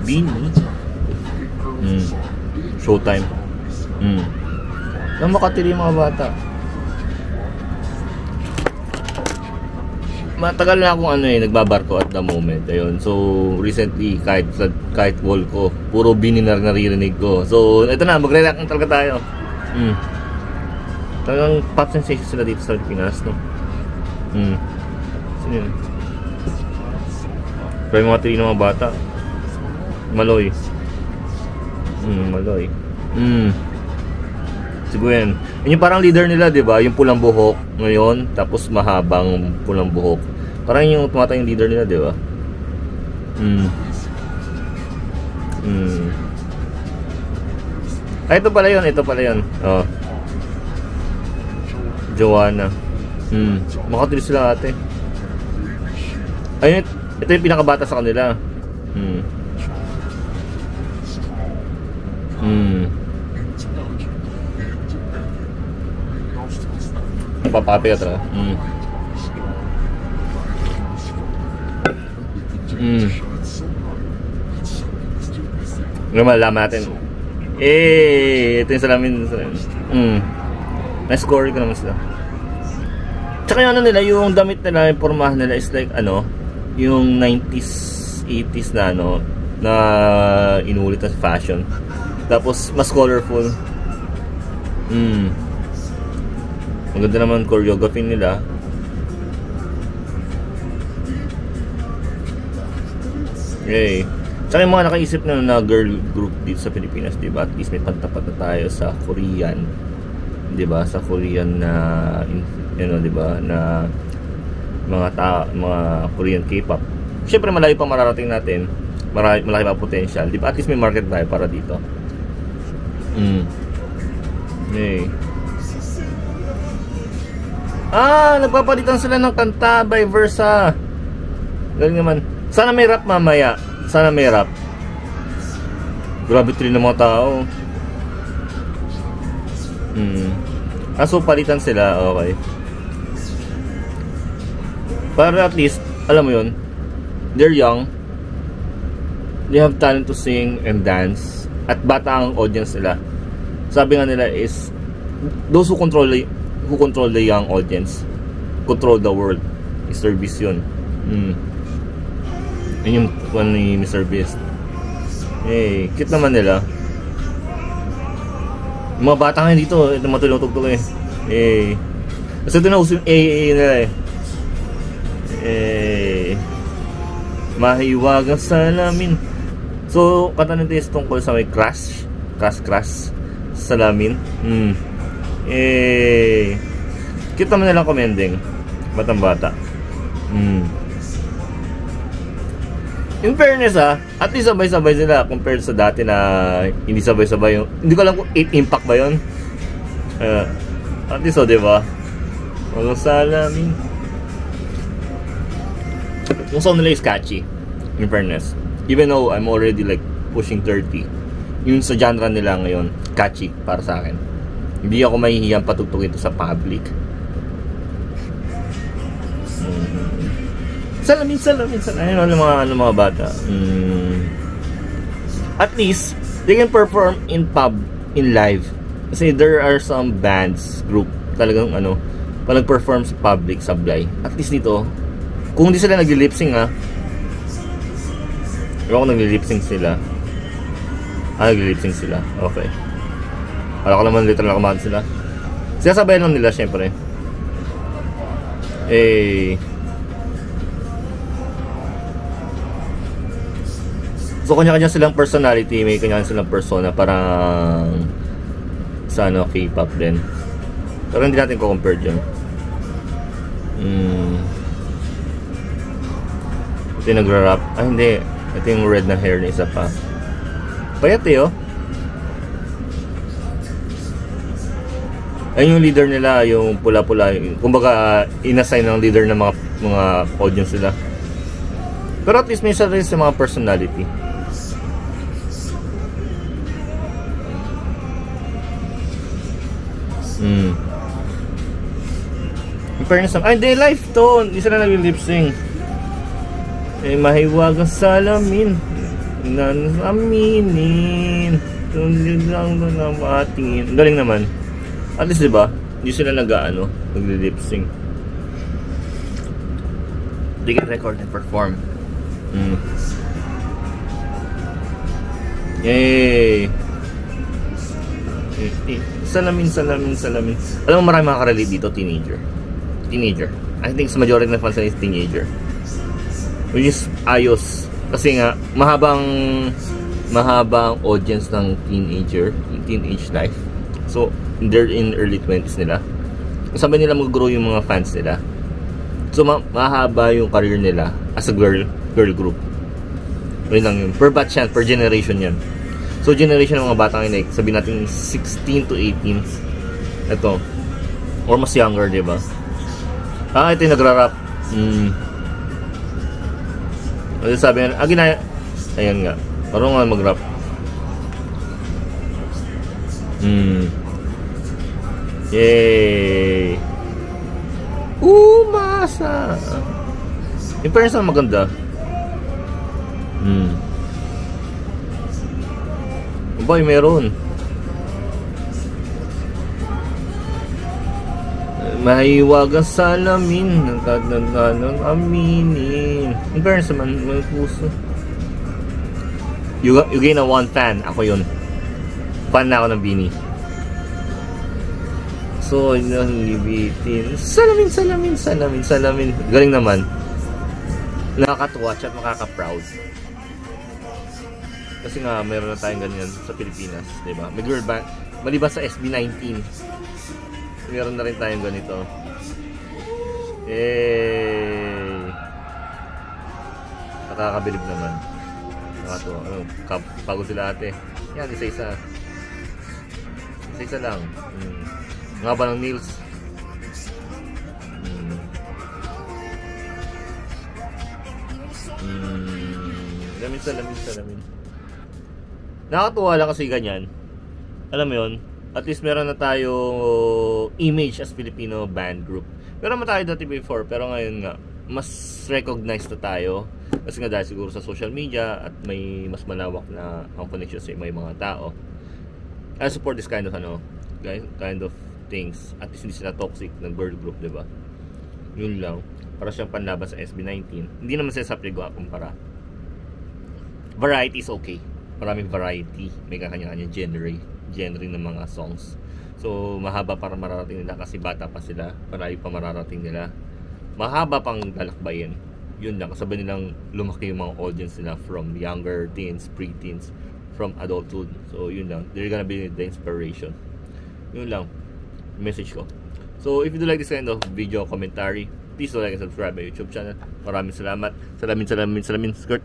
Beanie. Showtime. Nang makatili yung mga bata. Matagal na akong nagbabarko at the moment. Ayun. So, recently, kahit wall ko, puro Beanie na naririnig ko. So, ito na, magre-react na talaga tayo. Talagang pop sensation sila dito sa Pilipinas, no? Sino yun? Pero yung mga tili ng mga bata. Maloy. Maloy. Si Gwen. Yun yung parang leader nila, di ba? Yung pulang buhok ngayon, tapos mahabang pulang buhok. Parang yung tumata yung leader nila, di ba? Ito pala yun. Oh. Joanna. Makatili sila ate. Ayun, ito yung pinakabata sa kanila. Papapi ka talaga. Ngayon malalaman natin. Ito yung salamin. Na-score ko naman sila. Tsaka yung nila, yung damit nila, yung pormahan nila is like yung 90s, 80s na na inulit na fashion. Tapos mas colorful. Ang ganda naman choreography nila. Yay. Tsaka yung mga nakaisip na girl group dito sa Pilipinas, diba? At least may pantapat na tayo sa Korean, diba? Sa Korean na diba? Na mga Korean K-pop. Siyempre malayo pa mararating natin. Malaki pa potential, diba? At least may market tayo para dito. Yay. Nagpapalitan sila ng kanta by versa. Galing naman. Sana may rap mamaya. Sana may rap. Grabe tuloy ng mga tao. So palitan sila. Okay. Para at least, alam mo yun, they're young. They have talent to sing and dance. At bata ang audience nila. Sabi nga nila is, those who control the young audience control the world. Mr. Beast yun. Yun yung one ni Mr. Beast. Cute naman nila. Yung mga bata ngayon dito, ito matulog-tugtog kasi ito na uso yung nila mahiwagang salamin. So kanta nito is tungkol sa may crash salamin. Cute naman nilang commending. Batang bata. In fairness at least sabay-sabay sila compared sa dati na hindi sabay-sabay yung, hindi ko alam kung 8 impact ba yun. At least diba? Walang salamin. Yung song nila is catchy. In fairness, even though I'm already like pushing 30, yung sa genre nila ngayon catchy para sa akin. Hindi ako mahihiyang patugtugin ito sa public. Salamin. Ayun ang mga bata. At least they can perform in live. Kasi there are some bands, group talagang pag nag-perform sa public, sablay. At least dito, kung hindi sila nagli-lip-sync ewan ko nagli-lip-sync sila. Nagli-lip-sync sila. Okay. Alam ko naman literal na kumanta sila. Sinasabayan lang nila syempre. So kanya-kanya silang personality, may kanya-kanya silang persona, parang sa K-pop din. Pero hindi natin ko-compare dyan. Ito yung nagra-rap. Hindi. Ito yung red na hair na isa pa. Payat ayun yung leader nila, yung pula-pula. Kumbaga, inassign ng leader ng mga audience nila. Pero at least may isa rin sa mga personality. In fairness, hindi live to. Hindi sila nag-lip-sync. Mahiwagang salamin. aminin. Tundin lang na ating. Galing naman. At least diba, hindi sila nag-lip sync. They can record and perform. Yay! Salamin. Alam mo, marami makaka-relate dito, teenager. I think sa majority na fans is teenager. Which is ayos. Kasi nga, mahabang audience ng teenage life. So, they're in early 20s nila. Sabi nila mag-grow yung mga fans nila. So, mahaba yung career nila as a girl group. Yun lang yun. Per batch yan, per generation yan. So, generation ng mga batang yun, sabihin natin 16 to 18. Ito. Or mas younger, diba? Ito yung nagra-rap. Sabi nga, ayan nga. Parang nga mag-rap. Yay! Umasa! Yung parents na maganda. Boy, meron. Mahiwagang salamin. Aminin. Yung parents naman, may puso. You gain a one fan. Ako yun. Fan na ako ng Bini. So, libitin. Salamin. Galing naman. Nakakatuwa at makaka-proud. Kasi nga, mayroon na tayong ganyan sa Pilipinas. Diba? May girl band. Maliban sa SB19. Mayroon na rin tayong ganito. Yay! Nakakabilib naman. Nakatuwa. Pagod sila ate. Yan, isa-isa. Isa-isa lang. Ang haba ng nails. Salamin. Nakakatuwa lang kasi ganyan. Alam mo yun? At least meron na tayo image as Filipino band group. Meron na tayo dati before, pero ngayon nga, mas recognized na tayo. Kasi nga dahil siguro sa social media at may mas malawak na ang connection sa may mga tao. I support this kind of things. At least hindi sila toxic ng girl group, diba? Yun lang. Para siyang panlaban sa SB19. Hindi naman sila sa pligwa kumpara. Variety is okay. Maraming variety. May kanya-kanya genre ng mga songs. So, mahaba para mararating nila kasi bata pa sila. Marami pa mararating nila. Mahaba pang lalakbayin. Yun lang. Kasabay nilang lumaki yung mga audience nila from younger teens, pre-teens, from adulthood. So, yun lang. They're gonna be the inspiration. Yun lang. Message ko. So, if you do like this kind of video commentary, please do like and subscribe my YouTube channel. Maraming salamat. Salamin. Skirt.